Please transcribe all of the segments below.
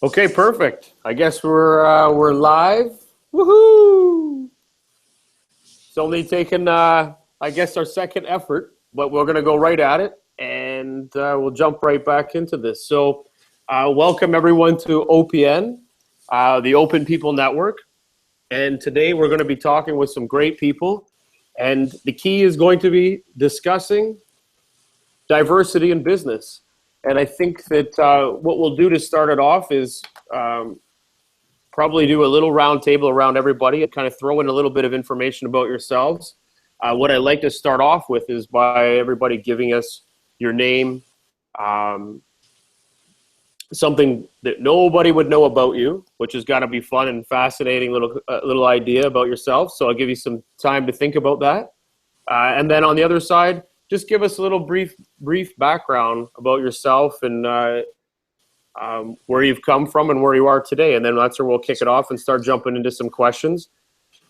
Okay, perfect. I guess we're live. Woohoo! It's only taken I guess our second effort, but we're gonna go right at it, and we'll jump right back into this. So, welcome everyone to OPN, the Open People Network, and today we're going to be talking with some great people, and the key is going to be discussing diversity in business. And I think that what we'll do to start it off is probably do a little round table around everybody and kind of throw in a little bit of information about yourselves. What I like to start off with is by everybody giving us your name, something that nobody would know about you, which is got to be fun and fascinating little idea about yourself. So I'll give you some time to think about that. And then on the other side, just give us a little brief background about yourself and where you've come from and where you are today. And then that's where we'll kick it off and start jumping into some questions.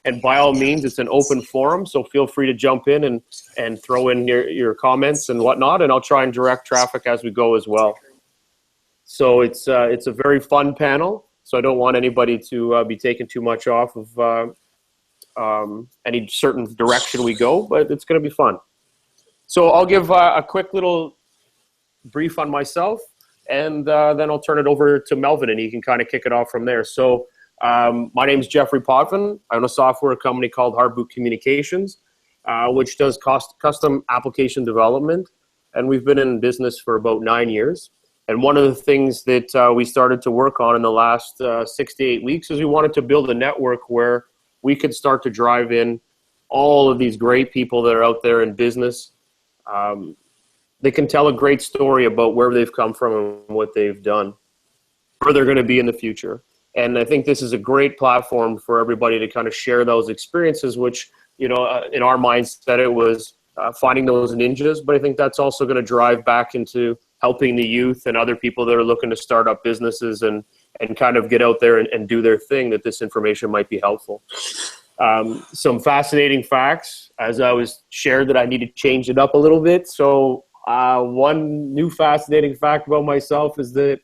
And by all means, it's an open forum, so feel free to jump in and throw in your comments and whatnot, and I'll try and direct traffic as we go as well. So it's a very fun panel, so I don't want anybody to be taken too much off of any certain direction we go, but it's going to be fun. So I'll give a quick little brief on myself, and then I'll turn it over to Melvin, and he can kind of kick it off from there. So my name is Jeffrey Potvin. I own a software company called Hardboot Communications, which does custom application development, and we've been in business for about 9 years. And one of the things that we started to work on in the last 6 to 8 weeks is we wanted to build a network where we could start to drive in all of these great people that are out there in business. They can tell a great story about where they've come from and what they've done, where they're going to be in the future. And I think this is a great platform for everybody to kind of share those experiences, which, in our mindset, it was finding those ninjas. But I think that's also going to drive back into helping the youth and other people that are looking to start up businesses and kind of get out there and do their thing, that this information might be helpful. Some fascinating facts, as I was shared that I need to change it up a little bit. So one new fascinating fact about myself is that,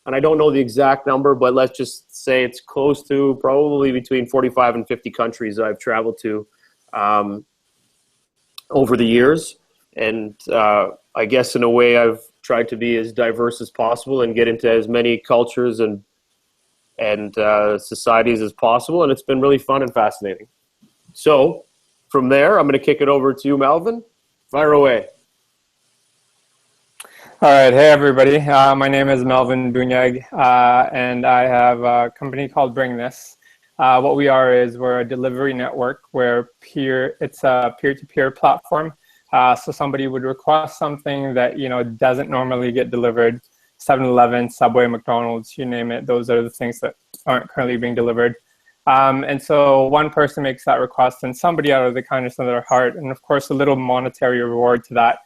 and I don't know the exact number, but let's just say it's close to probably between 45 and 50 countries I've traveled to over the years. And I guess in a way I've tried to be as diverse as possible and get into as many cultures and societies as possible, and it's been really fun and fascinating. So from there, I'm going to kick it over to you, Melvin. Fire away. All right. Hey, everybody. My name is Melvin Bunyag, and I have a company called Bring This. What we are is we're a delivery network where it's a peer-to-peer platform. So somebody would request something that, doesn't normally get delivered. 7-Eleven, Subway, McDonald's, you name it. Those are the things that aren't currently being delivered. And so one person makes that request, and somebody out of the kindness of their heart, and of course a little monetary reward to that,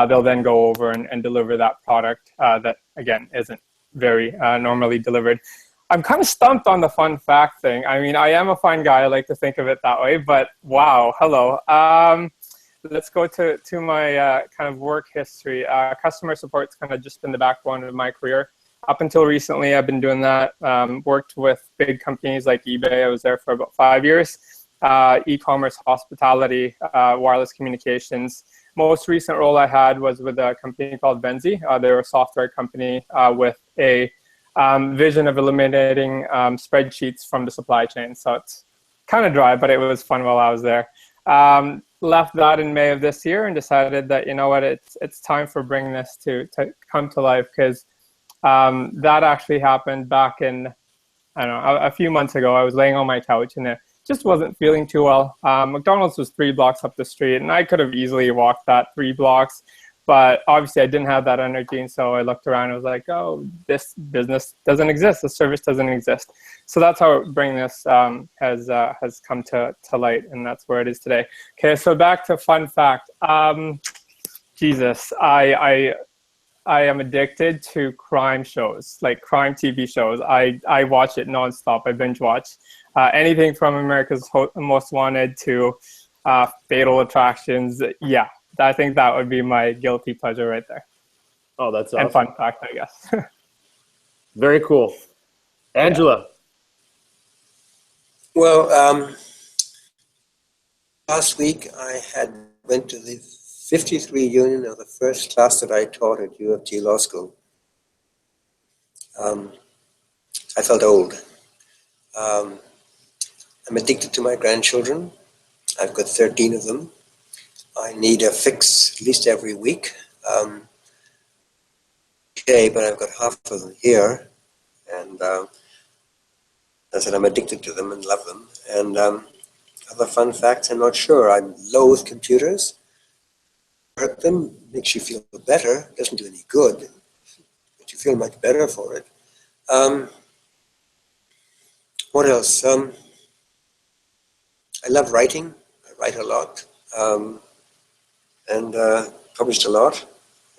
they'll then go over and deliver that product that, again, isn't very normally delivered. I'm kind of stumped on the fun fact thing. I mean, I am a fun guy. I like to think of it that way, but wow, hello. Let's go to my kind of work history. Customer support's kind of just been the backbone of my career. Up until recently, I've been doing that. Worked with big companies like eBay. I was there for about 5 years. E-commerce, hospitality, wireless communications. Most recent role I had was with a company called Benzi. They're a software company with a vision of eliminating spreadsheets from the supply chain. So it's kind of dry, but it was fun while I was there. Left that in May of this year and decided that, it's time for Bring This to come to life, because that actually happened back in, a few months ago. I was laying on my couch and it just wasn't feeling too well. McDonald's was 3 blocks up the street, and I could have easily walked that 3 blocks, but obviously I didn't have that energy. And so I looked around and was like, oh, this business doesn't exist. This service doesn't exist. So that's how Bring This has come to light, and that's where it is today. Okay, so back to fun fact. Jesus, I am addicted to crime shows, like crime TV shows. I watch it nonstop. I binge watch anything from America's Most Wanted to Fatal Attractions. Yeah, I think that would be my guilty pleasure right there. Oh, that's awesome. And fun fact, I guess. Very cool. Angela. Well, last week I went to the 50th reunion of the first class that I taught at U of T Law School. I felt old. I'm addicted to my grandchildren. I've got 13 of them. I need a fix at least every week. Okay, but I've got half of them here, and I said I'm addicted to them and love them. And other fun facts, I'm not sure. I loathe computers. Hurt them, makes you feel better, doesn't do any good, but you feel much better for it. What else? I love writing. I write a lot, and published a lot,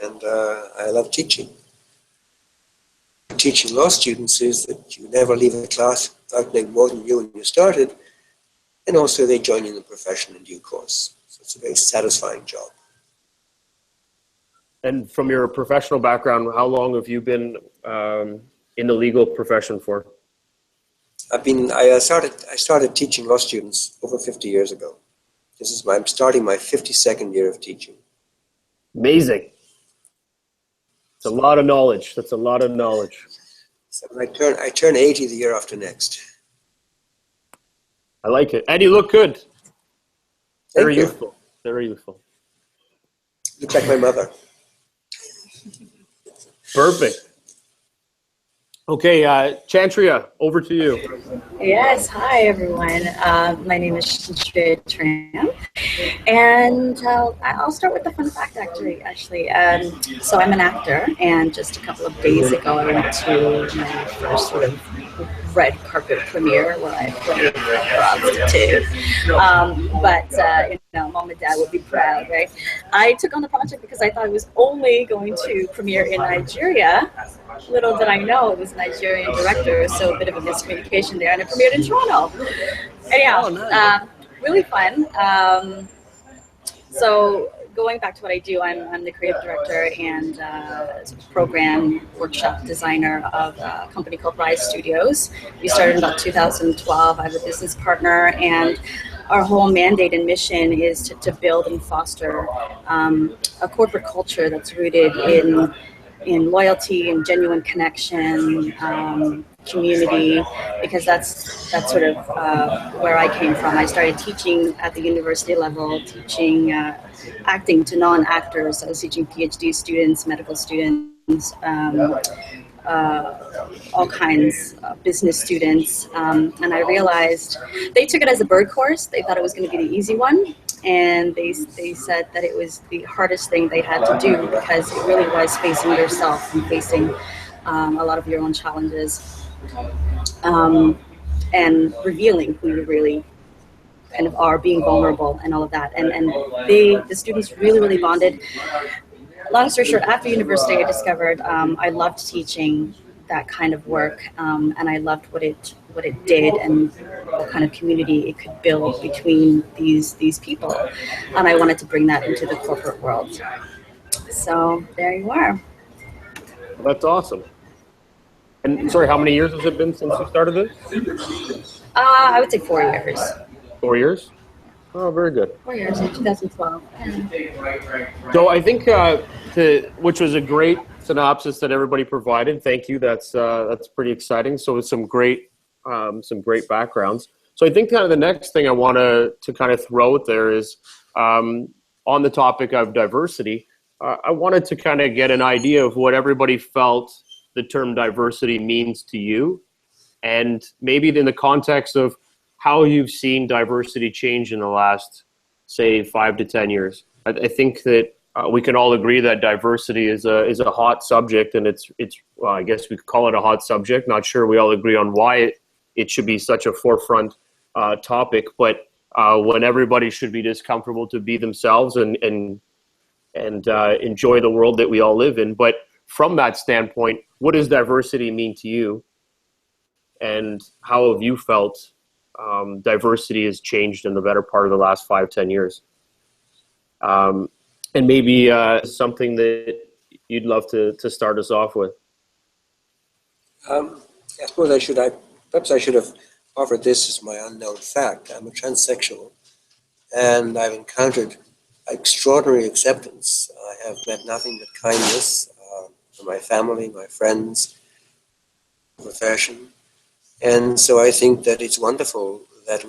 and I love teaching. Teaching law students is that you never leave a class without knowing more than you when you started, and also they join in the profession in due course. So it's a very satisfying job. And from your professional background, how long have you been in the legal profession for? I started teaching law students over 50 years ago. I'm starting my 52nd year of teaching. Amazing. It's a lot of knowledge. That's a lot of knowledge. So I turn 80 the year after next. I like it. And you look good. Very Thank you. youthful. Very youthful. Look like my mother. Perfect. Okay, Chantria, over to you. Yes, hi everyone. My name is Shreya Tram, and I'll start with the fun fact actually. So I'm an actor, and just a couple of days ago I went to my first sort of red carpet premiere where I played prostitute. Mom and Dad would be proud, right? I took on the project because I thought it was only going to premiere in Nigeria. Little did I know it was a Nigerian director, so a bit of a miscommunication there, and it premiered in Toronto. Anyhow, really fun. So going back to what I do, I'm the creative director and program workshop designer of a company called Rise Studios. We started in about 2012. I have a business partner, and our whole mandate and mission is to build and foster a corporate culture that's rooted in loyalty and genuine connection, community, because that's sort of where I came from. I started teaching at the university level, teaching acting to non-actors. I was teaching PhD students, medical students, all kinds of business students, and I realized they took it as a bird course. They thought it was going to be the easy one, and they said that it was the hardest thing they had to do because it really was facing yourself and facing a lot of your own challenges, and revealing who you really kind of are, being vulnerable and all of that. And the students really bonded. Long story short, after university, I discovered I loved teaching that kind of work, and I loved what it did and what kind of community it could build between these people, and I wanted to bring that into the corporate world. So there you are. Well, that's awesome. And sorry, how many years has it been since you started this? I would say 4 years. 4 years? Oh, very good. 4 years in 2012. So I think which was a great synopsis that everybody provided. Thank you. That's pretty exciting. So with some great backgrounds. So I think kind of the next thing I want to kind of throw out there is on the topic of diversity. I wanted to kind of get an idea of what everybody felt the term diversity means to you, and maybe in the context of how you've seen diversity change in the last, say, 5 to 10 years. I think that we can all agree that diversity is a hot subject, and it's well, I guess we could call it a hot subject. Not sure we all agree on why it should be such a forefront topic, but when everybody should be just comfortable to be themselves and enjoy the world that we all live in. But from that standpoint, what does diversity mean to you, and how have you felt diversity has changed in the better part of the last 5-10 years? And maybe something that you'd love to start us off with. I suppose perhaps I should have offered this as my unknown fact. I'm a transsexual, and I've encountered extraordinary acceptance. I have met nothing but kindness from my family, my friends, profession. And so I think that it's wonderful that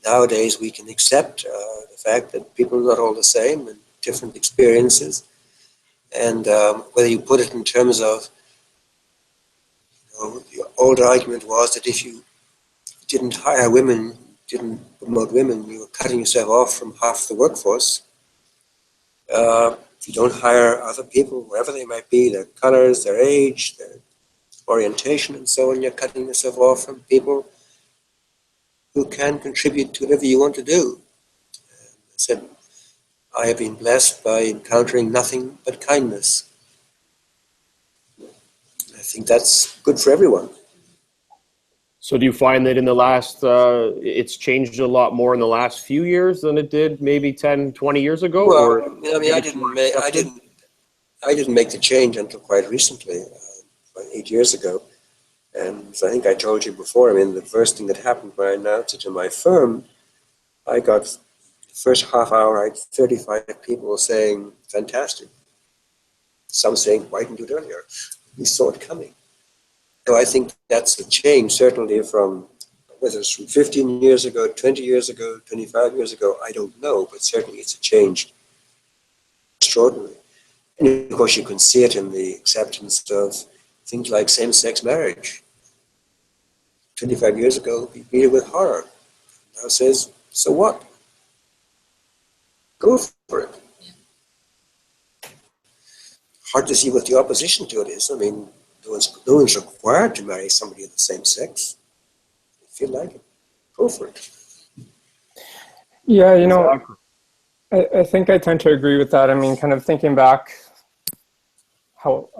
nowadays we can accept the fact that people are not all the same and different experiences. And whether you put it in terms of, the old argument was that if you didn't hire women, didn't promote women, you were cutting yourself off from half the workforce. If you don't hire other people, wherever they might be, their colors, their age, their orientation, and so on, you're cutting yourself off from people who can contribute to whatever you want to do. I said, I have been blessed by encountering nothing but kindness. I think that's good for everyone. So do you find that in the last, it's changed a lot more in the last few years than it did maybe 10, 20 years ago? Well, or I didn't make the change until quite recently, about 8 years ago. And so I think I told you before, the first thing that happened when I announced it to my firm, I got the first half hour, I had 35 people saying, fantastic. Some saying, why didn't you do it earlier? We saw it coming. So I think that's a change, certainly from, whether it's from 15 years ago, 20 years ago, 25 years ago, I don't know, but certainly it's a change. Extraordinary. And of course you can see it in the acceptance of things like same-sex marriage. 25 years ago, we treated it with horror. Now says, so what? Go for it. Hard to see what the opposition to it is. No one's required to marry somebody of the same sex. If you like it, go for it. Yeah, I think I tend to agree with that. Kind of thinking back how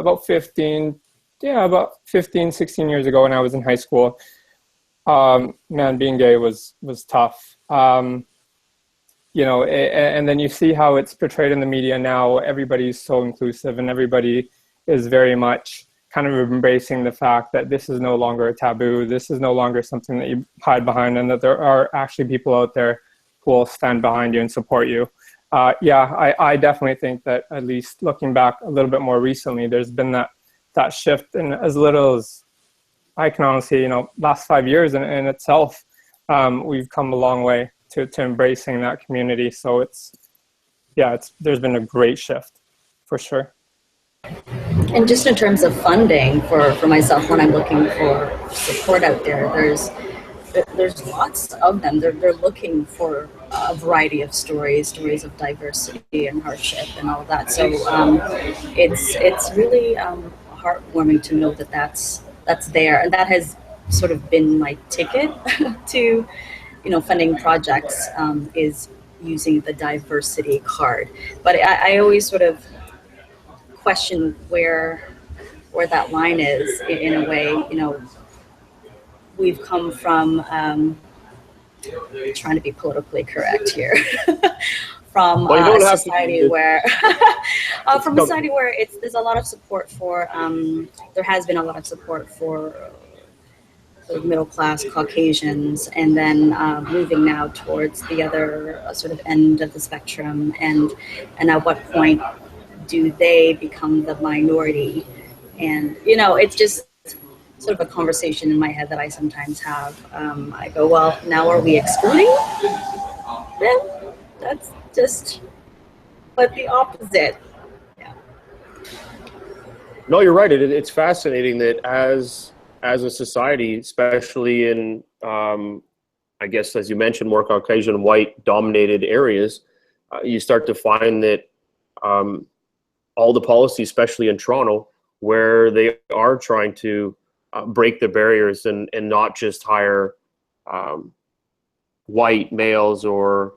about 15, 16 years ago when I was in high school, man, being gay was tough. And then you see how it's portrayed in the media now. Everybody's so inclusive and everybody is very much kind of embracing the fact that this is no longer a taboo. This is no longer something that you hide behind, and that there are actually people out there who will stand behind you and support you. I definitely think that, at least looking back a little bit more recently, there's been that shift in as little as I can honestly, last 5 years in itself, we've come a long way to embracing that community. So there's been a great shift for sure. And just in terms of funding for myself, when I'm looking for support out there, there's lots of them. They're looking for a variety of stories of diversity and hardship and all of that. So it's really heartwarming to know that that's there, and that has sort of been my ticket to funding projects, is using the diversity card. But I always sort of question where that line is in a way. We've come from, trying to be politically correct here, from a society where there's a lot of support for, there has been a lot of support for sort of middle class Caucasians, and then moving now towards the other sort of end of the spectrum, and at what point do they become the minority? And it's just sort of a conversation in my head that I sometimes have. I go, well, now are we excluding them? That's just, but the opposite. Yeah. No, you're right. It's fascinating that as a society, especially in, I guess, as you mentioned, more Caucasian, white dominated areas, you start to find that all the policies, especially in Toronto, where they are trying to break the barriers and not just hire white males or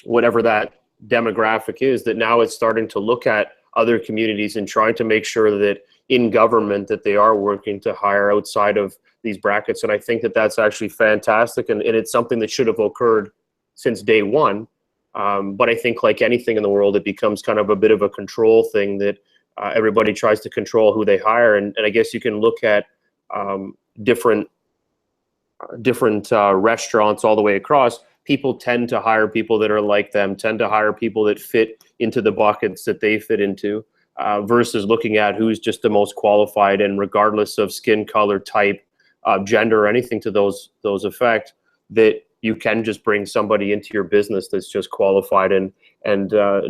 whatever that demographic is, that now it's starting to look at other communities and trying to make sure that in government that they are working to hire outside of these brackets. And I think that that's actually fantastic, and it's something that should have occurred since day one. But I think like anything in the world, it becomes kind of a bit of a control thing that everybody tries to control who they hire, and I guess you can look at different restaurants all the way across. People tend to hire people that are like them, tend to hire people that fit into the buckets that they fit into, versus looking at who's just the most qualified, and regardless of skin color, type, gender, or anything to those effect, that you can just bring somebody into your business that's just qualified, and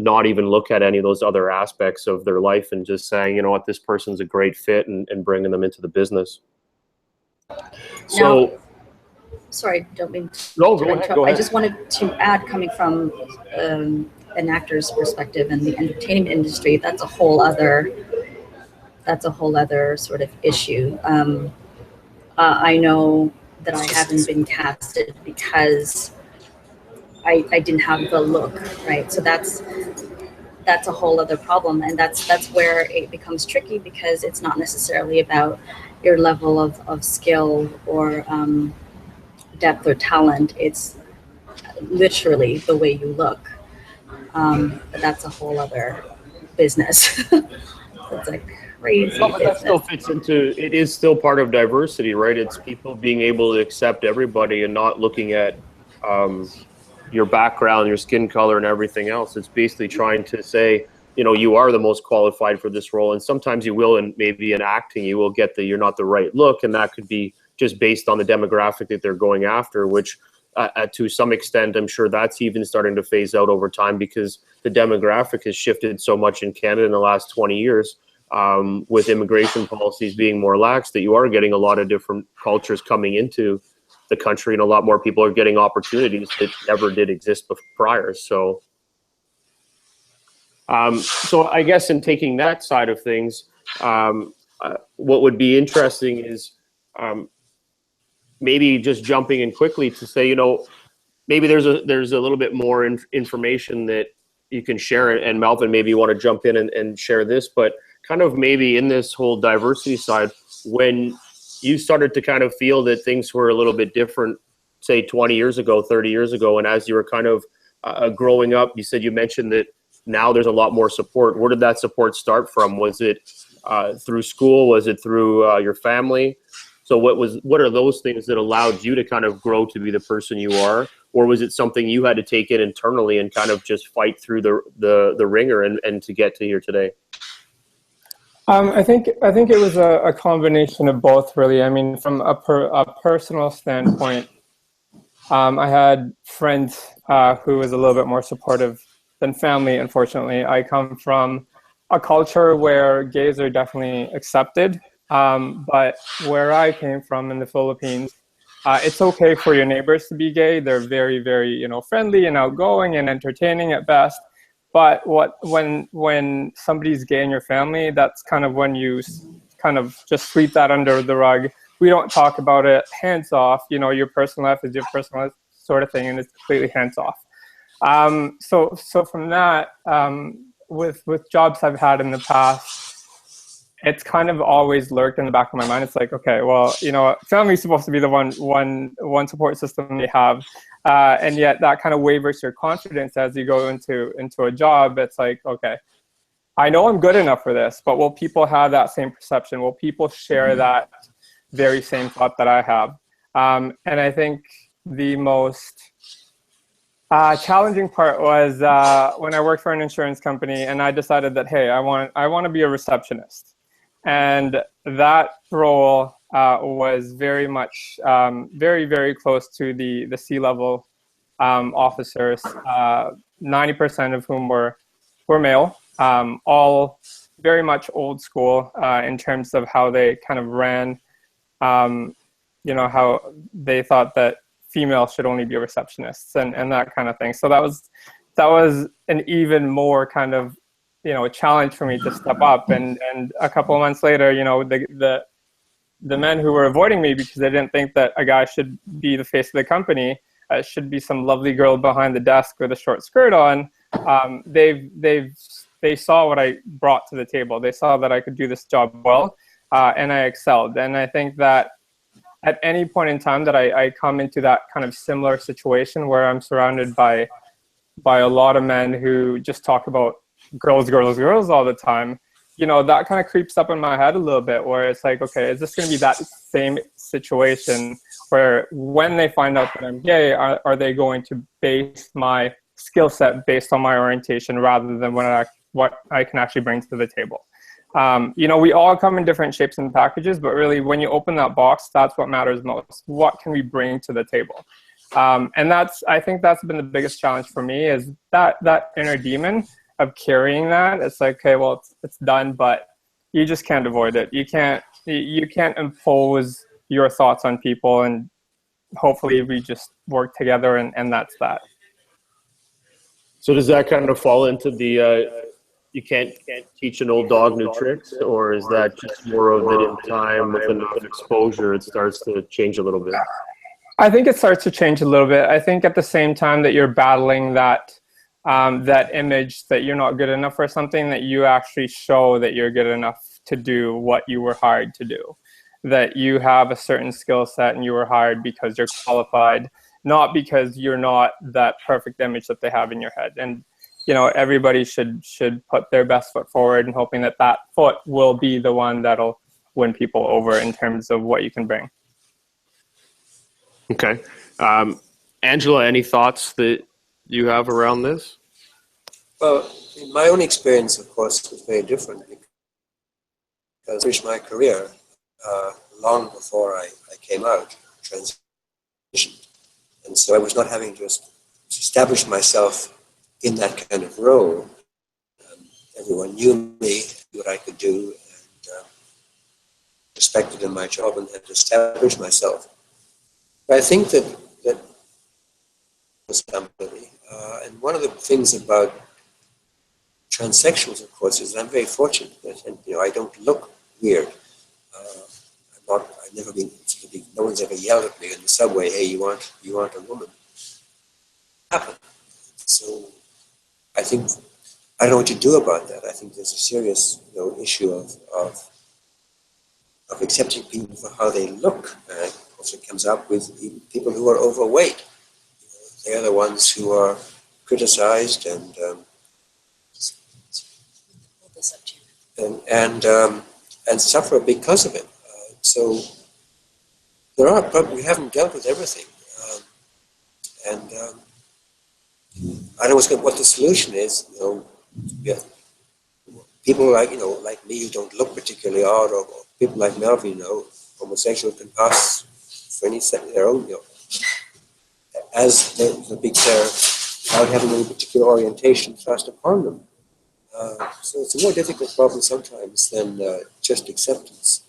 not even look at any of those other aspects of their life, and just saying, you know what, this person's a great fit, and bringing them into the business. So, now, sorry, don't mean to no, go interrupt. ahead. I just wanted to add, coming from an actor's perspective in the entertainment industry, that's a whole other sort of issue. I know that I haven't been casted because I didn't have the look, right? So that's a whole other problem, and that's where it becomes tricky, because it's not necessarily about your level of skill or depth or talent. It's literally the way you look. But that's a whole other business. It's a crazy No, but that business. still fits into, it is still part of diversity, right? It's people being able to accept everybody and not looking at your background, your skin color, and everything else. It's basically trying to say, you know, you are the most qualified for this role, and sometimes you will, and maybe in acting, you will get you're not the right look, and that could be just based on the demographic that they're going after, which to some extent, I'm sure that's even starting to phase out over time, because the demographic has shifted so much in Canada in the last 20 years, with immigration policies being more lax, that you are getting a lot of different cultures coming into the country, and a lot more people are getting opportunities that never did exist prior. So I guess in taking that side of things, what would be interesting is maybe just jumping in quickly to say, you know, maybe there's a little bit more information that you can share, and Melvin, maybe you want to jump in and share this, but kind of maybe in this whole diversity side, when you started to kind of feel that things were a little bit different, say 20 years ago, 30 years ago, and as you were kind of growing up, you mentioned that now there's a lot more support. Where did that support start from? Was it through school? Was it through your family? So what are those things that allowed you to kind of grow to be the person you are? Or was it something you had to take in internally and kind of just fight through the ringer and to get to here today? I think it was a combination of both, really. I mean, from a personal standpoint, I had friends who was a little bit more supportive than family, unfortunately. I come from a culture where gays are definitely accepted, but where I came from in the Philippines, it's okay for your neighbors to be gay. They're very, very, friendly and outgoing and entertaining at best. But when somebody's gay in your family, that's kind of when you kind of just sweep that under the rug. We don't talk about it, hands off. Your personal life is your personal life, sort of thing, and it's completely hands off. So from that, with jobs I've had in the past, it's kind of always lurked in the back of my mind. It's like, okay, well, family's supposed to be the one support system they have, and yet that kind of wavers your confidence as you go into a job. It's like, okay, I know I'm good enough for this, but will people have that same perception? Will people share that very same thought that I have? And I think the most challenging part was when I worked for an insurance company, and I decided that, hey, I want to be a receptionist. And that role was very much, very, very close to the C-level officers, 90% of whom were male, all very much old school in terms of how they kind of ran, how they thought that females should only be receptionists and that kind of thing. So that was an even more kind of, a challenge for me to step up. And a couple of months later, the men who were avoiding me because they didn't think that a guy should be the face of the company, should be some lovely girl behind the desk with a short skirt on. They saw what I brought to the table. They saw that I could do this job well, and I excelled. And I think that at any point in time that I come into that kind of similar situation where I'm surrounded by a lot of men who just talk about girls all the time, that kind of creeps up in my head a little bit, where it's like, okay, is this going to be that same situation where when they find out that I'm gay, are they going to base my skill set based on my orientation rather than what I can actually bring to the table? We all come in different shapes and packages, but really when you open that box, that's what matters most. What can we bring to the table? And I think that's been the biggest challenge for me, is that inner demon of carrying that. It's like, okay, well, it's done, but you just can't avoid it. You can't impose your thoughts on people, and hopefully we just work together, and that's that. So does that kind of fall into the you can't teach an old dog new tricks, or is that just more of it in time with enough exposure it starts to change a little bit? I think it starts to change a little bit. I think at the same time that you're battling that image that you're not good enough for something, that you actually show that you're good enough to do what you were hired to do, that you have a certain skill set and you were hired because you're qualified, not because you're not that perfect image that they have in your head. And everybody should put their best foot forward, and hoping that foot will be the one that'll win people over in terms of what you can bring. Okay. Angela, any thoughts that you have around this? Well, in my own experience, of course, was very different, because I finished my career long before I came out, transitioned. And so I was not having to establish myself in that kind of role. Everyone knew me, what I could do, and respected in my job, and had to establish myself. But I think that was somebody. And one of the things about transsexuals, of course, is I'm very fortunate that I don't look weird. I've never been. No one's ever yelled at me in the subway, "Hey, you want a woman?" Happened. So I think I don't know what to do about that. I think there's a serious issue of accepting people for how they look. And also comes up with people who are overweight. They're the ones who are criticized and suffer because of it. So there are problems. We haven't dealt with everything, I don't know what the solution is. People like me who don't look particularly odd, or people like Melvin, homosexual can pass for any their own, as the big player, without having any particular orientation thrust upon them. So it's a more difficult problem sometimes than just acceptance.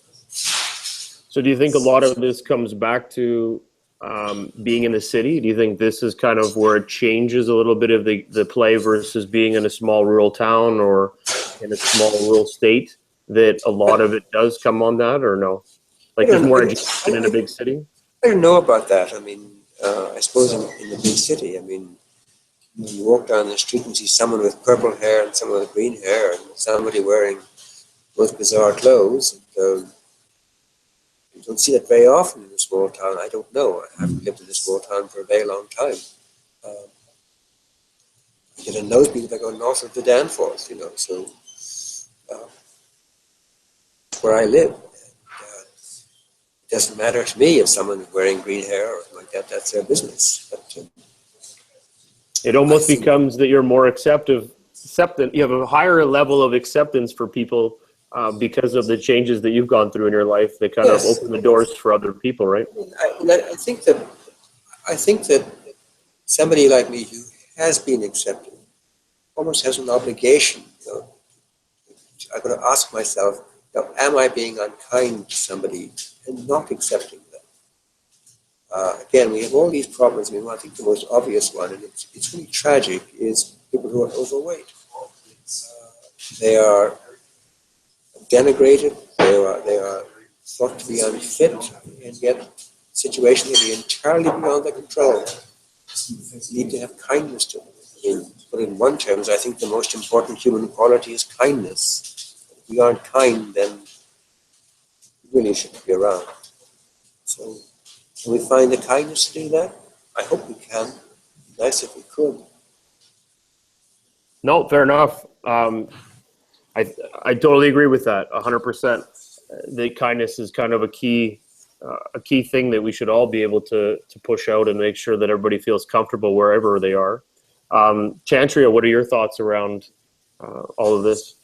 So do you think a lot of this comes back to being in the city? Do you think this is kind of where it changes a little bit of the play versus being in a small rural town or in a small rural state, that a lot of it does come on that, or no? Like there's more education in a big city? I don't know about that. I mean, I suppose in the big city, I mean, you walk down the street and see someone with purple hair and someone with green hair and somebody wearing most bizarre clothes. You don't see that very often in a small town. I don't know. I haven't lived in a small town for a very long time. I get a nosebleed if I go north of the Danforth, so that's where I live. It doesn't matter to me if someone's wearing green hair or something like that. That's their business. But, it almost becomes that you're more acceptant. You have a higher level of acceptance for people because of the changes that you've gone through in your life that kind of open the doors for other people, right? I think that somebody like me who has been accepted almost has an obligation. I've got to ask myself, am I being unkind to somebody and not accepting them? Again, we have all these problems. I mean, I think the most obvious one, and it's really tragic, is people who are overweight. They are denigrated. They are thought to be unfit, and yet situations may be entirely beyond their control. You need to have kindness to them. I mean, put it in one terms, I think the most important human quality is kindness. If we aren't kind, then we really shouldn't be around. So, can we find the kindness to do that? I hope we can. It'd be nice if we could. No, fair enough. I totally agree with that 100%. The kindness is kind of a key thing that we should all be able to push out and make sure that everybody feels comfortable wherever they are. Chantria, what are your thoughts around all of this?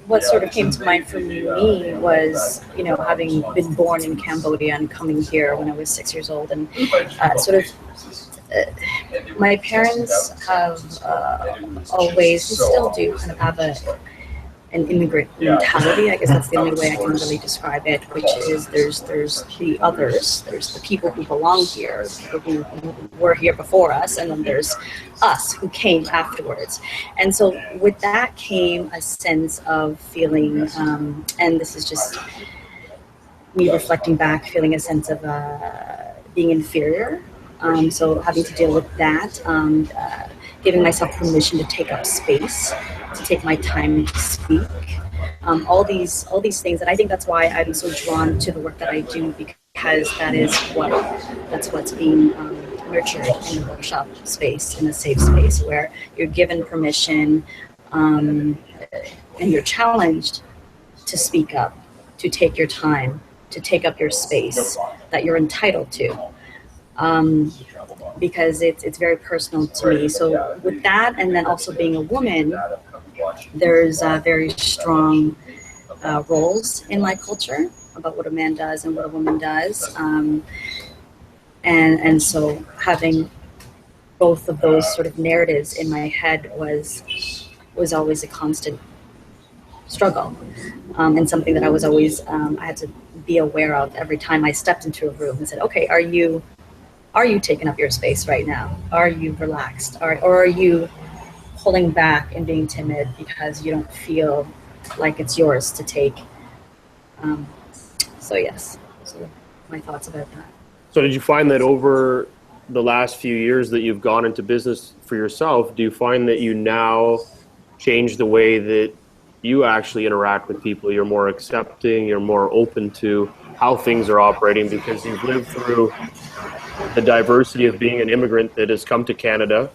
What sort of came to mind for me was, having been born in Cambodia and coming here when I was 6 years old, and my parents have always, and still do, kind of have an immigrant mentality. I guess that's the only way I can really describe it, which is there's the others, there's the people who belong here, people who were here before us, and then there's us who came afterwards. And so with that came a sense of feeling, and this is just me reflecting back, feeling a sense of being inferior. So having to deal with that, giving myself permission to take up space, to take my time to speak, all these things. And I think that's why I'm so drawn to the work that I do, because that's what's being nurtured in the workshop space, in a safe space where you're given permission and you're challenged to speak up, to take your time, to take up your space that you're entitled to. Because it's very personal to me. So with that, and then also being a woman, there's very strong roles in my culture about what a man does and what a woman does. And so having both of those sort of narratives in my head was always a constant struggle, and something that I was always, I had to be aware of every time I stepped into a room and said, okay, are you taking up your space right now? Are you relaxed? Or are you pulling back and being timid because you don't feel like it's yours to take? So yes, so my thoughts about that. So did you find that over the last few years that you've gone into business for yourself, do you find that you now change the way that you actually interact with people? You're more accepting, you're more open to how things are operating because you've lived through the diversity of being an immigrant that has come to Canada,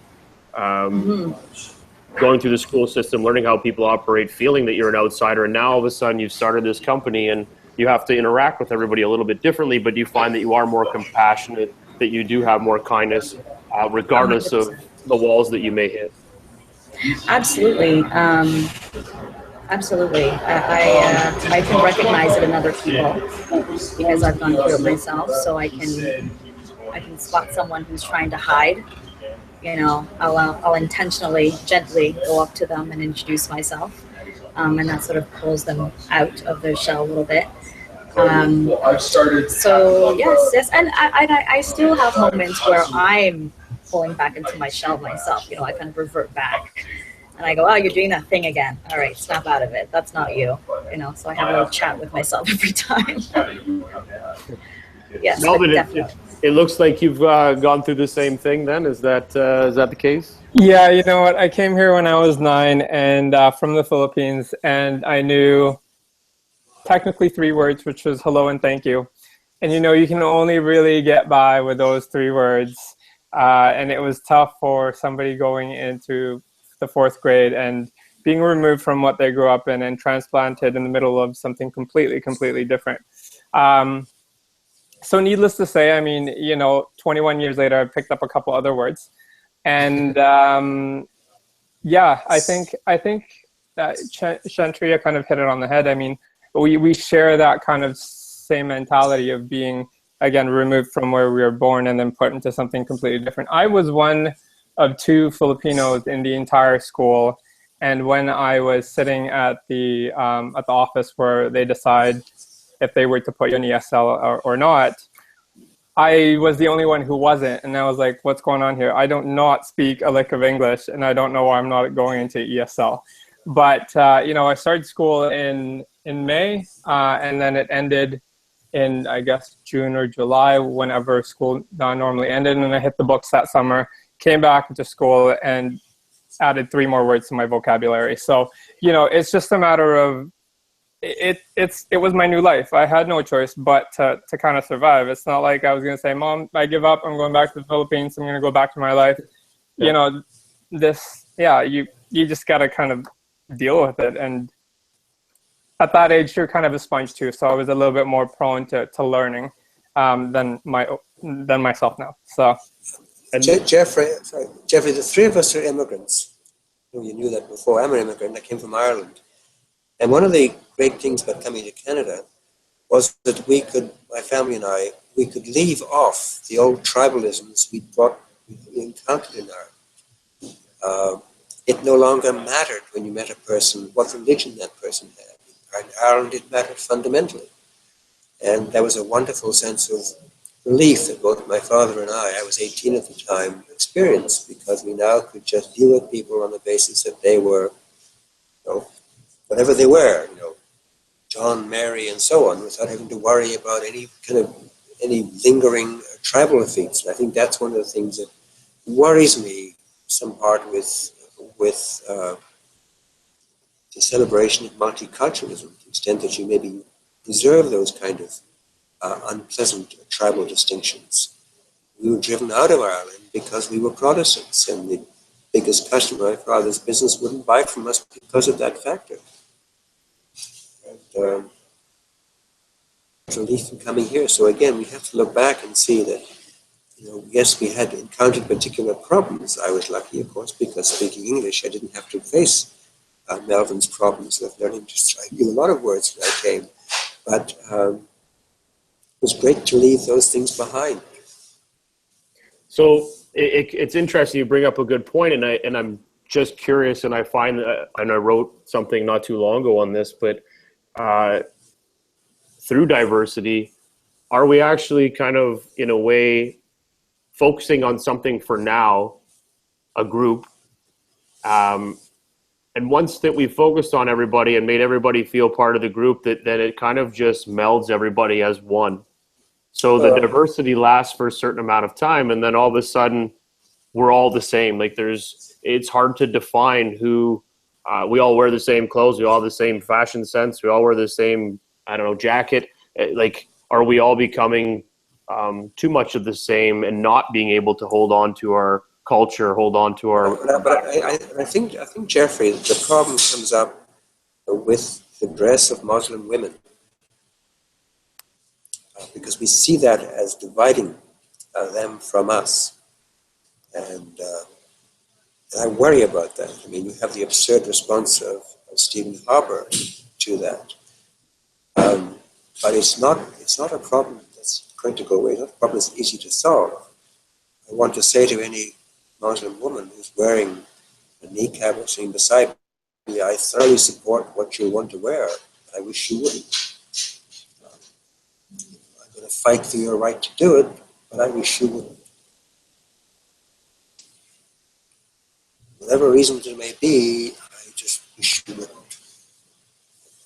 going through the school system, learning how people operate, feeling that you're an outsider, and now all of a sudden you've started this company and you have to interact with everybody a little bit differently, but you find that you are more compassionate, that you do have more kindness, regardless 100%. Of the walls that you may hit. Absolutely. Absolutely. I can recognize it in other people because I've gone through it myself, so I can spot someone who's trying to hide. I'll intentionally, gently go up to them and introduce myself, and that sort of pulls them out of their shell a little bit. So yes, and I still have moments where I'm pulling back into my shell myself. I kind of revert back, and I go, "Oh, you're doing that thing again. All right, snap out of it. That's not you." So I have a little chat with myself every time. Yes, Melvin, definitely. It looks like you've gone through the same thing then. Is that the case? Yeah, you know what? I came here when I was 9 and from the Philippines, and I knew technically 3 words, which was hello and thank you. And you can only really get by with those 3 words. And it was tough for somebody going into the 4th grade and being removed from what they grew up in and transplanted in the middle of something completely different. So needless to say, 21 years later, I picked up a couple other words. And yeah, I think that Chantria kind of hit it on the head. We share that kind of same mentality of being, again, removed from where we were born and then put into something completely different. I was one of 2 Filipinos in the entire school. And when I was sitting at the office where they decide if they were to put you in ESL or not, I was the only one who wasn't. And I was like, what's going on here? I don't not speak a lick of English, and I don't know why I'm not going into ESL. But, I started school in May, and then it ended in, I guess, June or July, whenever school normally ended. And I hit the books that summer, came back to school, and added 3 more words to my vocabulary. So, it's just a matter of, it was my new life. I had no choice but to kind of survive. It's not like I was going to say, Mom, I give up. I'm going back to the Philippines. I'm going to go back to my life. Yeah. you just got to kind of deal with it. And at that age, you're kind of a sponge too. So I was a little bit more prone to learning than myself now. So, and Jeffrey, the three of us are immigrants. You knew that before. I'm an immigrant. I came from Ireland. And one of the great things about coming to Canada was that my family and I, we could leave off the old tribalisms we encountered in Ireland. It no longer mattered when you met a person what religion that person had. In Ireland, it mattered fundamentally. And there was a wonderful sense of relief that both my father and I was 18 at the time, experienced, because we now could just deal with people on the basis that they were, whatever they were, John, Mary, and so on, without having to worry about any lingering tribal effects. And I think that's one of the things that worries me some part with the celebration of multiculturalism, to the extent that you maybe preserve those kind of unpleasant tribal distinctions. We were driven out of Ireland because we were Protestants, and the biggest customer, my father's business, wouldn't buy from us because of that factor. And relief in coming here. So again, we have to look back and see that, yes, we had encountered particular problems. I was lucky, of course, because speaking English, I didn't have to face Melvin's problems of learning to strike you a lot of words when I came. But it was great to leave those things behind. So it's interesting you bring up a good point, and I'm just curious, and I find and I wrote something not too long ago on this, but through diversity, are we actually kind of, in a way, focusing on something for now, a group, and once that we focused on everybody and made everybody feel part of the group, that it kind of just melds everybody as one. So the diversity lasts for a certain amount of time, and then all of a sudden we're all the same. Like it's hard to define who, we all wear the same clothes, we all have the same fashion sense, we all wear the same, jacket. Like, are we all becoming too much of the same and not being able to hold on to our culture, hold on to our... But I think, Jeffrey, the problem comes up with the dress of Muslim women. Because we see that as dividing them from us. And I worry about that. I mean, you have the absurd response of Stephen Harper to that. But it's not a problem that's going to go away. It's not a problem that's easy to solve. I want to say to any Muslim woman who's wearing a niqab or sitting beside me, I thoroughly support what you want to wear. I wish you wouldn't. I'm going to fight for your right to do it, but I wish you wouldn't. Whatever reason there may be, I just wish you wouldn't.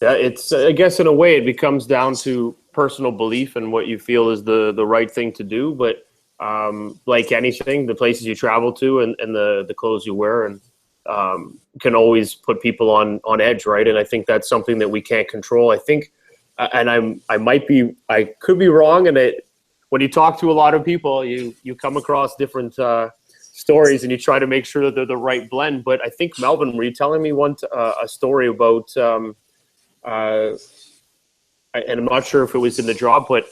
Yeah, it's, I guess in a way it becomes down to personal belief and what you feel is the right thing to do. But like anything, the places you travel to and the clothes you wear and can always put people on edge, right? And I think that's something that we can't control. I think, and I could be wrong. And when you talk to a lot of people, you come across different stories and you try to make sure that they're the right blend. But I think, Melvin, were you telling me a story about, and I'm not sure if it was in the job, but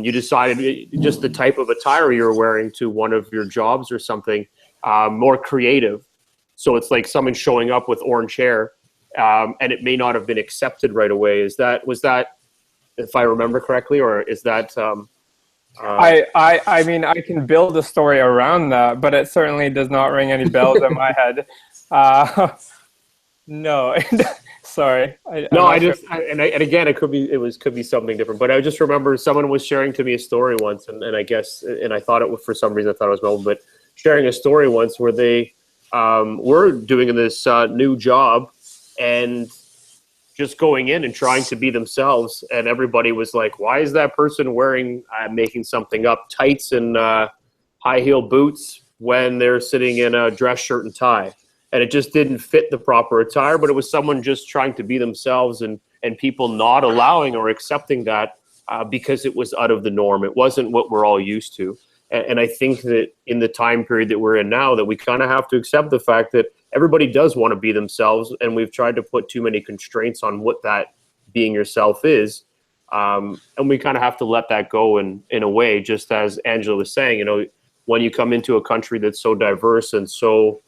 you decided just the type of attire you were wearing to one of your jobs or something, more creative. So it's like someone showing up with orange hair, and it may not have been accepted right away. Was that, if I remember correctly, or is that? I mean, I can build a story around that, but it certainly does not ring any bells in my head. No. Sorry. And again, it could be something different. But I just remember someone was sharing to me a story once, and I thought it was, for some reason I thought it was Melvin, but sharing a story once where they were doing this new job and just going in and trying to be themselves, and everybody was like, "Why is that person wearing making something up, tights and high heel boots when they're sitting in a dress shirt and tie?" And it just didn't fit the proper attire, but it was someone just trying to be themselves, and people not allowing or accepting that because it was out of the norm. It wasn't what we're all used to. And I think that in the time period that we're in now, that we kind of have to accept the fact that everybody does want to be themselves, and we've tried to put too many constraints on what that being yourself is. And we kind of have to let that go in a way, just as Angela was saying, you know, when you come into a country that's so diverse and so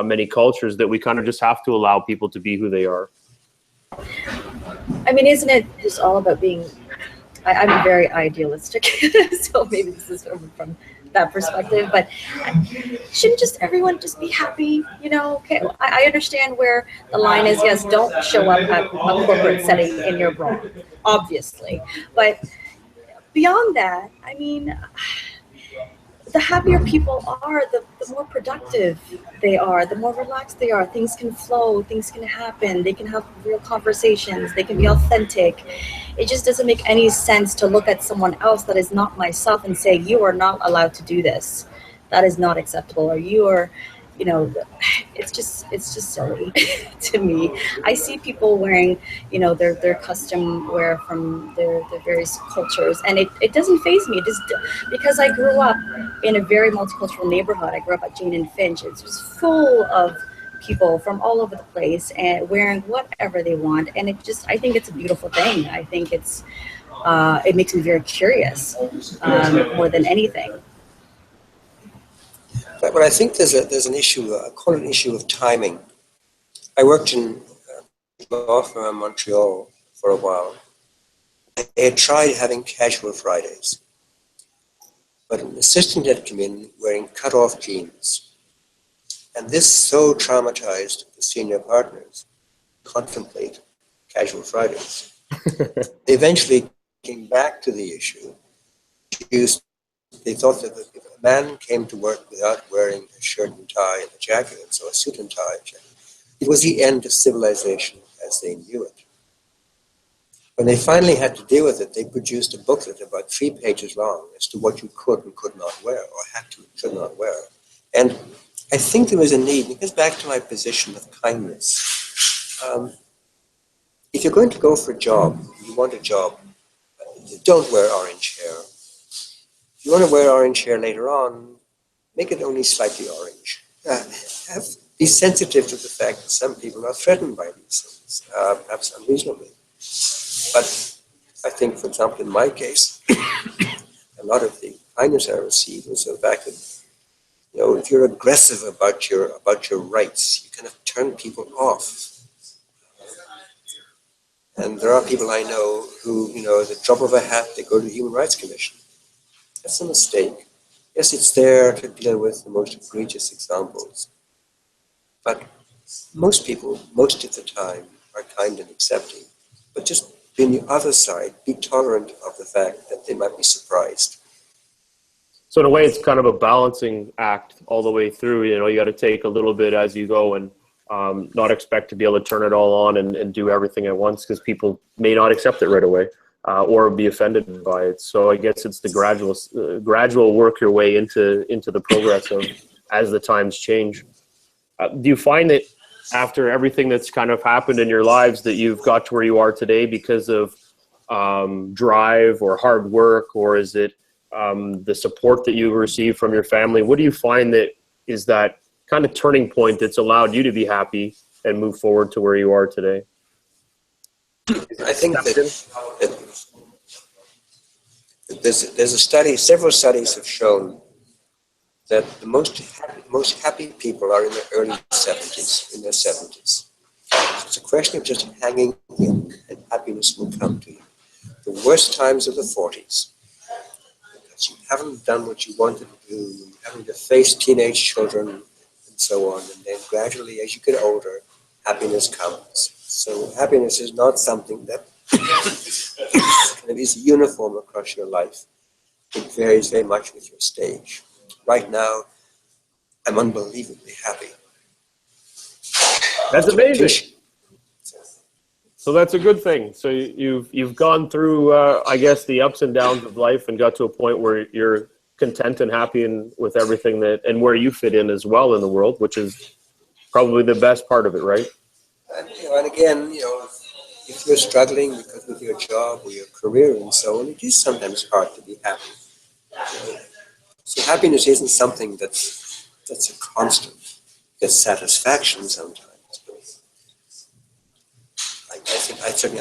many cultures, that we kind of just have to allow people to be who they are. I mean, isn't it just all about being, I'm very idealistic, so maybe this is from that perspective, but shouldn't just everyone just be happy, you know? Okay, I understand where the line is. Yes, don't show up at a corporate setting in your bra, obviously, but beyond that, I mean, the happier people are, the more productive they are, the more relaxed they are. Things can flow, things can happen, they can have real conversations, they can be authentic. It just doesn't make any sense to look at someone else that is not myself and say, you are not allowed to do this. That is not acceptable. Or you are, you know, it's just silly to me. I see people wearing, you know, their custom wear from their various cultures, and it doesn't faze me. It just, because I grew up in a very multicultural neighborhood. I grew up at Jane and Finch. It's just full of people from all over the place and wearing whatever they want, and it just, I think it's a beautiful thing. I think it's it makes me very curious more than anything. But I think there's an issue, I call it an issue of timing. I worked in a law firm in Montreal for a while. They had tried having casual Fridays, but an assistant had come in wearing cut-off jeans. And this so traumatized the senior partners to contemplate casual Fridays. They eventually came back to the issue. They thought that if a man came to work without wearing a shirt and tie and a jacket, and so a suit and tie jacket, it was the end of civilization as they knew it. When they finally had to deal with it, they produced a booklet about 3 pages long as to what you could and could not wear, or had to and could not wear. And I think there was a need, it goes back to my position of kindness. If you're going to go for a job, you want a job, don't wear orange hair. If you want to wear orange hair later on, make it only slightly orange. Be sensitive to the fact that some people are threatened by these things, perhaps unreasonably. But I think, for example, in my case, a lot of the kindness I received was the fact that, you know, if you're aggressive about your rights, you kind of turn people off. And there are people I know who, you know, at the drop of a hat, they go to the Human Rights Commission. That's a mistake. Yes, it's there to deal with the most egregious examples. But most people, most of the time, are kind and accepting. But just be on the other side, be tolerant of the fact that they might be surprised. So in a way, it's kind of a balancing act all the way through. You know, you got to take a little bit as you go, and not expect to be able to turn it all on and do everything at once, because people may not accept it right away or be offended by it. So I guess it's the gradual work your way into the progress of as the times change. Do you find that after everything that's kind of happened in your lives that you've got to where you are today because of drive or hard work, or is it the support that you receive from your family? What do you find that is that kind of turning point that's allowed you to be happy and move forward to where you are today? I think that there's a study, several studies have shown that the most happy people are in their early 70s, in their 70s. So it's a question of just hanging in, and happiness will come to you. The worst times are the 40s. Because you haven't done what you wanted to do, you having to face teenage children and so on, and then gradually as you get older, happiness comes. So happiness is not something that kind of is uniform across your life. It varies very much with your stage. Right now, I'm unbelievably happy. That's amazing. So that's a good thing. So you've gone through, I guess, the ups and downs of life and got to a point where you're content and happy with everything and where you fit in as well in the world, which is probably the best part of it, right? And again, if you're struggling with your job or your career and so on, it is sometimes hard to be happy. So happiness isn't something that's a constant. get satisfaction sometimes. But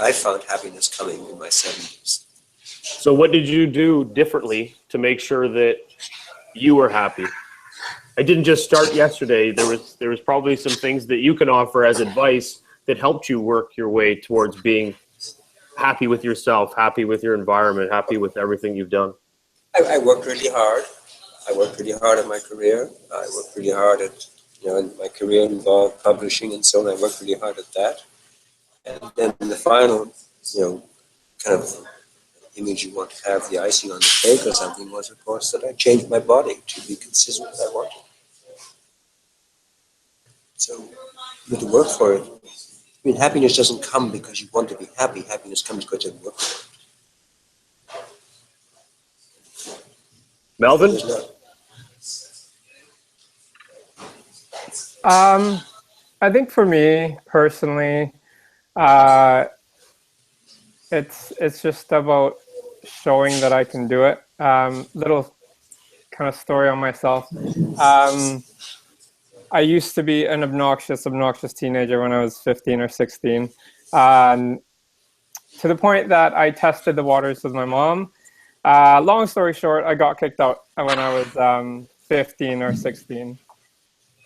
I found happiness coming in my 70s. So what did you do differently to make sure that you were happy? I didn't just start yesterday. There was probably some things that you can offer as advice that helped you work your way towards being happy with yourself, happy with your environment, happy with everything you've done. I worked really hard. I worked really hard at my career. I worked really hard at, my career involved publishing and so on. I worked really hard at that. And then the final, kind of image you want to have, the icing on the cake or something, was, of course, that I changed my body to be consistent with what I wanted. So you have to work for it. I mean, happiness doesn't come because you want to be happy. Happiness comes because you work for it. Melvin? I think for me personally, it's just about showing that I can do it. Little kind of story on myself. I used to be an obnoxious teenager when I was 15 or 16, to the point that I tested the waters with my mom. Long story short, I got kicked out when I was 15 or 16.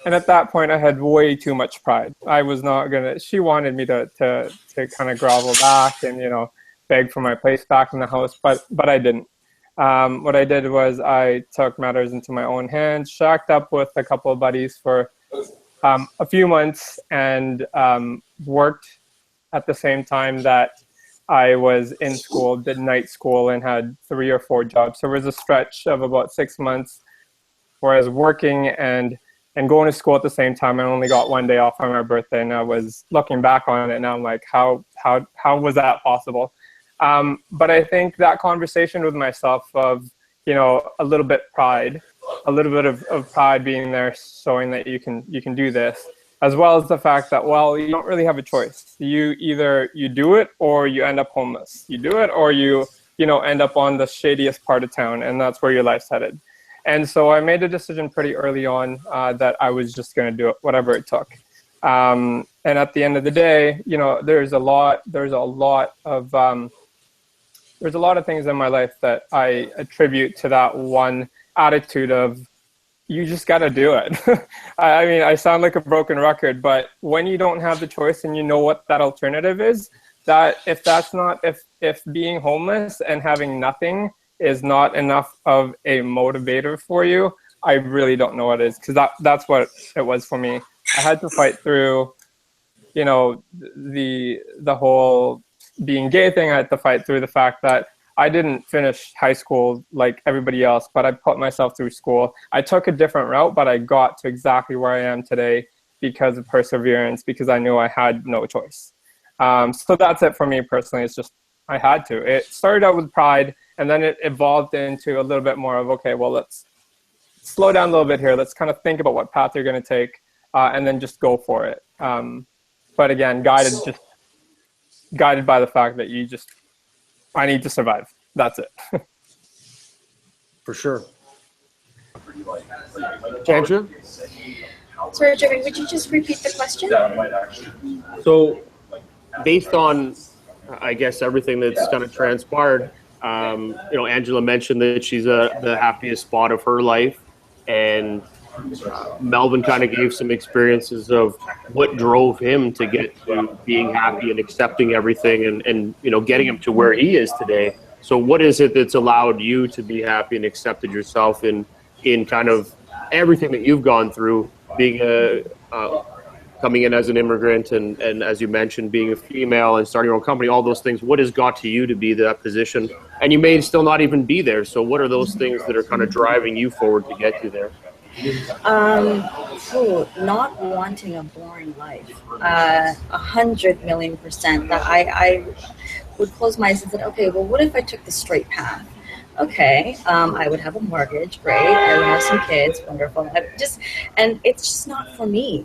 And at that point, I had way too much pride. I was not gonna. She wanted me to kind of grovel back and beg for my place back in the house, but I didn't. What I did was I took matters into my own hands, shacked up with a couple of buddies for a few months, and worked at the same time that I was in school, did night school, and had 3 or 4 jobs. So there was a stretch of about 6 months where I was working and going to school at the same time. I only got 1 day off on my birthday, and I was looking back on it and I'm like, how was that possible? But I think that conversation with myself of, a little bit of pride being there, showing that you can do this, as well as the fact that, well, you don't really have a choice. You do it or you end up homeless. You do it or you end up on the shadiest part of town, and that's where your life's headed. And so I made a decision pretty early on that I was just going to do it, whatever it took. And at the end of the day, there's a lot of things in my life that I attribute to that one attitude of, you just got to do it. I mean, I sound like a broken record, but when you don't have the choice and you know what that alternative is, that if being homeless and having nothing is not enough of a motivator for you, I really don't know what is, because that's what it was for me. I had to fight through, the whole being gay thing. I had to fight through the fact that I didn't finish high school like everybody else, but I put myself through school. I took a different route, but I got to exactly where I am today because of perseverance, because I knew I had no choice. So that's it for me personally. It's just, I had to. It started out with pride, and then it evolved into a little bit more of, okay, well, let's slow down a little bit here. Let's kind of think about what path you're going to take, and then just go for it. But again, guided by the fact that I need to survive. That's it. For sure. Tanja? Sorry, Jeremy, would you just repeat the question? So based on, I guess, everything that's kind of transpired, Angela mentioned that she's the happiest spot of her life, and Melvin kind of gave some experiences of what drove him to get to being happy and accepting everything and getting him to where he is today. So what is it that's allowed you to be happy and accepted yourself in kind of everything that you've gone through, being coming in as an immigrant and as you mentioned, being a female and starting your own company, all those things? What has got to you to be that position? And you may still not even be there. So what are those things that are kind of driving you forward to get you there? Not wanting a boring life. 100,000,000%. That I would close my eyes and said, okay, well, what if I took the straight path? Okay, I would have a mortgage, great. I would have some kids, wonderful. And it's just not for me.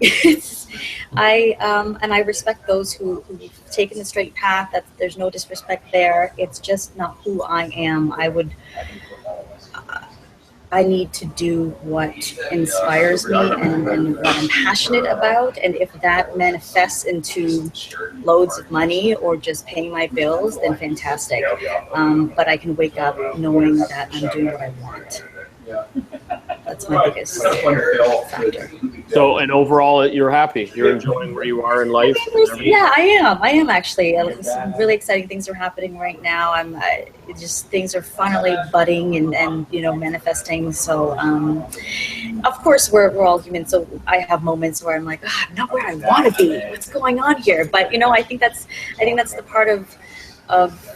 And I respect those who've taken the straight path. That there's no disrespect there. It's just not who I am. I need to do what inspires me and what I'm passionate about. And if that manifests into loads of money or just paying my bills, then fantastic. But I can wake up knowing that I'm doing what I want. That's my biggest factor. So, and overall, you're happy. You're enjoying where you are in life. Yeah, I am. I am actually. Some really exciting things are happening right now. Just things are finally budding and manifesting. So, of course, we're all human. So I have moments where I'm like, I'm not where I want to be. What's going on here? But I think that's the part of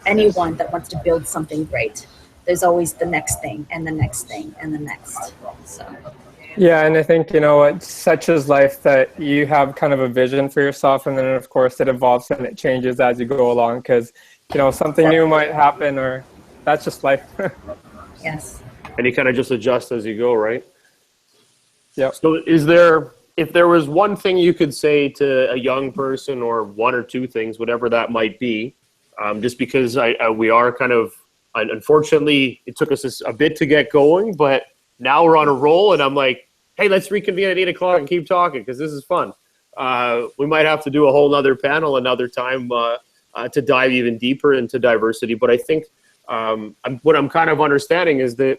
anyone that wants to build something great. There's always the next thing and the next thing and the next. So. Yeah, and I think, such is life, that you have kind of a vision for yourself, and then of course it evolves and it changes as you go along, because, something new might happen, or that's just life. Yes. And you kind of just adjust as you go, right? Yeah. So if there was one thing you could say to a young person, or one or two things, whatever that might be, just because we are kind of, unfortunately, it took us a bit to get going, but now we're on a roll, and I'm like, hey, let's reconvene at 8 o'clock and keep talking, because this is fun. We might have to do a whole nother panel another time to dive even deeper into diversity. But I think what I'm kind of understanding is that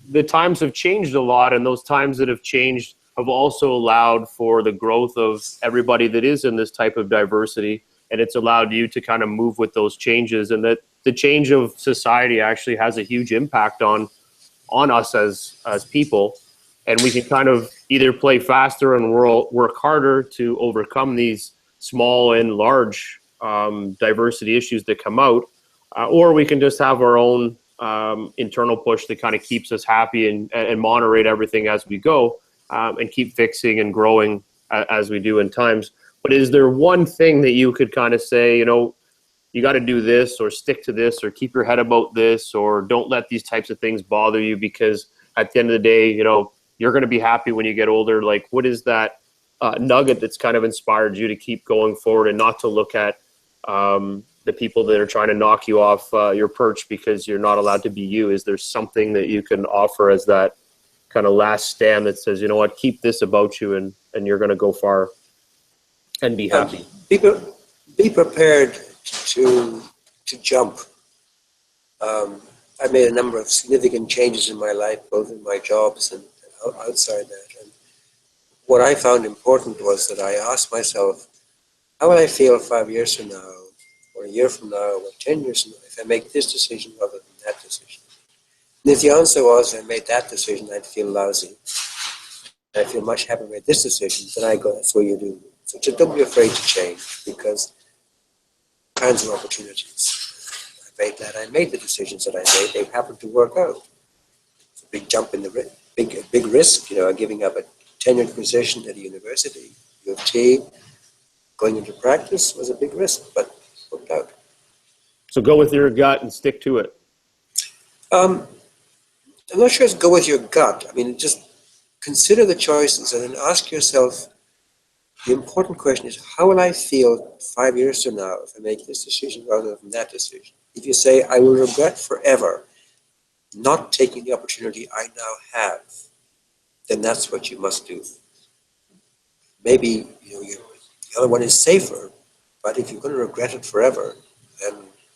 the times have changed a lot, and those times that have changed have also allowed for the growth of everybody that is in this type of diversity, and it's allowed you to kind of move with those changes, and that the change of society actually has a huge impact on us as people, and we can kind of either play faster and work harder to overcome these small and large diversity issues that come out, or we can just have our own internal push that kind of keeps us happy and moderate everything as we go, and keep fixing and growing as we do in times. But is there one thing that you could kind of say, you got to do this, or stick to this, or keep your head about this, or don't let these types of things bother you, because at the end of the day, you're going to be happy when you get older? Like, what is that nugget that's kind of inspired you to keep going forward and not to look at the people that are trying to knock you off your perch because you're not allowed to be you? Is there something that you can offer as that kind of last stand that says, keep this about you, and you're going to go far and be happy? Be prepared to jump. I made a number of significant changes in my life, both in my jobs and outside that. And what I found important was that I asked myself, how will I feel 5 years from now, or a year from now, or 10 years from now, if I make this decision rather than that decision? And if the answer was, if I made that decision, I'd feel lousy. I feel much happier with this decision, then I go, that's what you do. So just don't be afraid to change, because kinds of opportunities. I made the decisions that I made. They happened to work out. It's a big jump in the big risk. Giving up a tenured position at a university, U of T, going into practice was a big risk, but worked out. So go with your gut and stick to it. I'm not sure it's go with your gut. Just consider the choices and then ask yourself, the important question is, how will I feel 5 years from now if I make this decision rather than that decision? If you say, I will regret forever not taking the opportunity I now have, then that's what you must do. Maybe the other one is safer, but if you're going to regret it forever, then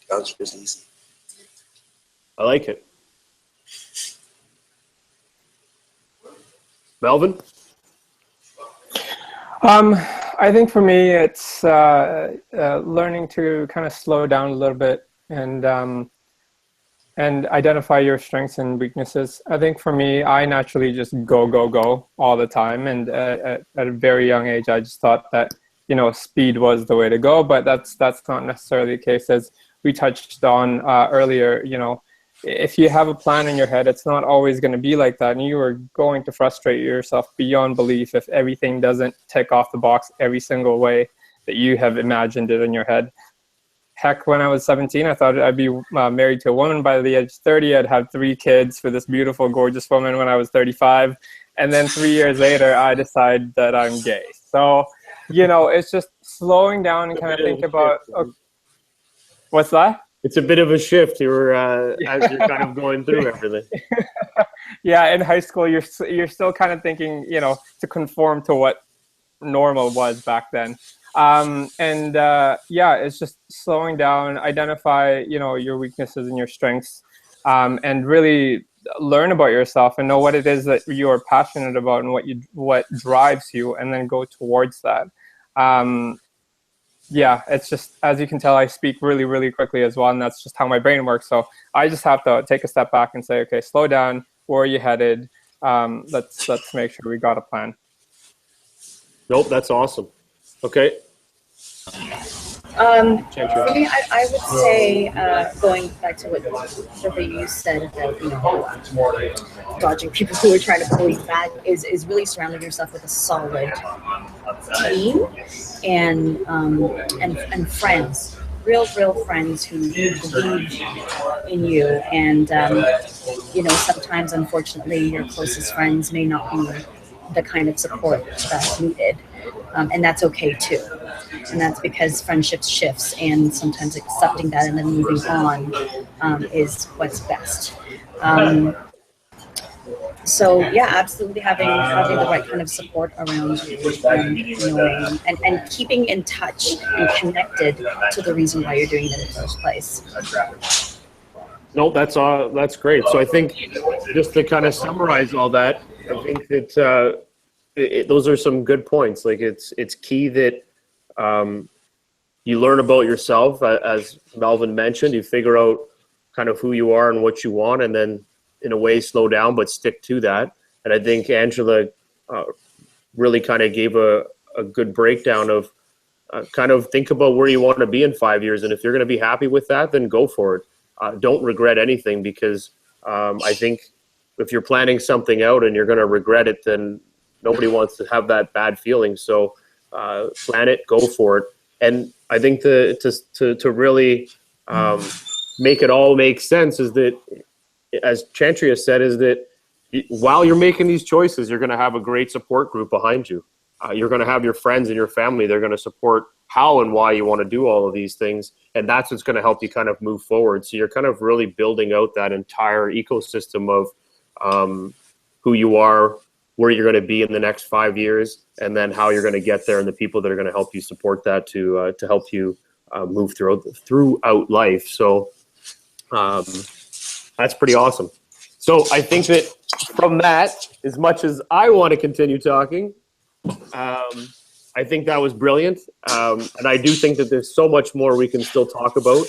the answer is easy. I like it. Melvin? I think for me, it's learning to kind of slow down a little bit and identify your strengths and weaknesses. I think for me, I naturally just go all the time. And at a very young age, I just thought that, speed was the way to go. But that's not necessarily the case. As we touched on earlier, if you have a plan in your head, it's not always going to be like that. And you are going to frustrate yourself beyond belief if everything doesn't tick off the box every single way that you have imagined it in your head. Heck, when I was 17, I thought I'd be married to a woman by the age of 30. I'd have 3 kids for this beautiful, gorgeous woman when I was 35. And then 3 years later, I decide that I'm gay. So, it's just slowing down and kind of think about, what's that? It's a bit of a shift. As you're kind of going through everything. Yeah, in high school, you're still kind of thinking, to conform to what normal was back then. Yeah, it's just slowing down, identify, your weaknesses and your strengths, and really learn about yourself and know what it is that you are passionate about and what drives you, and then go towards that. Yeah, it's just, as you can tell, I speak really, really quickly as well, and that's just how my brain works. So I just have to take a step back and say, okay, slow down. Where are you headed? Let's make sure we got a plan. Nope, that's awesome. Okay. For me, I would say, going back to what you said about dodging people who are trying to pull you back, is really surrounding yourself with a solid team and friends, real friends who believe in you. And sometimes, unfortunately, your closest friends may not be the kind of support that's needed, and that's okay too. And that's because friendship shifts, and sometimes accepting that and then moving on is what's best. So yeah, absolutely having the right kind of support around you, knowing and keeping in touch and connected to the reason why you're doing it in the first place. No, that's great. So I think, just to kind of summarize all that, I think that those are some good points. Like, it's key that you learn about yourself, as Melvin mentioned. You figure out kind of who you are and what you want, and then in a way slow down but stick to that. And I think Angela really kind of gave a good breakdown of kind of think about where you want to be in 5 years, and if you're going to be happy with that, then go for it. Don't regret anything, because I think if you're planning something out and you're going to regret it, then nobody wants to have that bad feeling. So plan it, go for it. And I think to really make it all make sense is that, as Chantria said, is that while you're making these choices, you're going to have a great support group behind you. You're going to have your friends and your family. They're going to support how and why you want to do all of these things. And that's what's going to help you kind of move forward. So you're kind of really building out that entire ecosystem of who you are, where you're going to be in the next 5 years, and then how you're going to get there, and the people that are going to help you support that to help you move throughout life. So that's pretty awesome. So I think that from that, as much as I want to continue talking, I think that was brilliant. And I do think that there's so much more we can still talk about.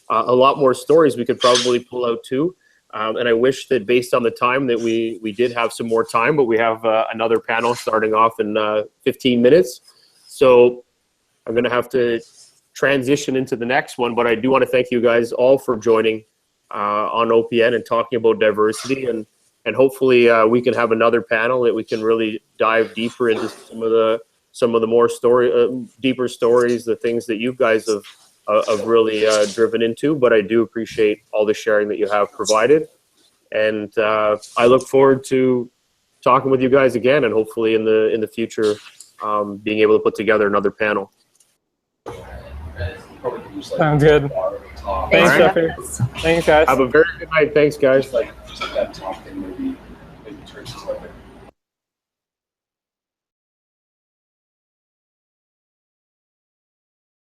A lot more stories we could probably pull out too. And I wish that, based on the time, that we did have some more time, but we have another panel starting off in 15 minutes. So I'm going to have to transition into the next one, but I do want to thank you guys all for joining on OPN and talking about diversity, and hopefully we can have another panel that we can really dive deeper into some of the more deeper stories, the things that you guys have really driven into. But I do appreciate all the sharing that you have provided, and I look forward to talking with you guys again, and hopefully in the future being able to put together another panel. Sounds good. Thanks, Jeffrey. Thanks, guys. Have a very good night. Thanks, guys.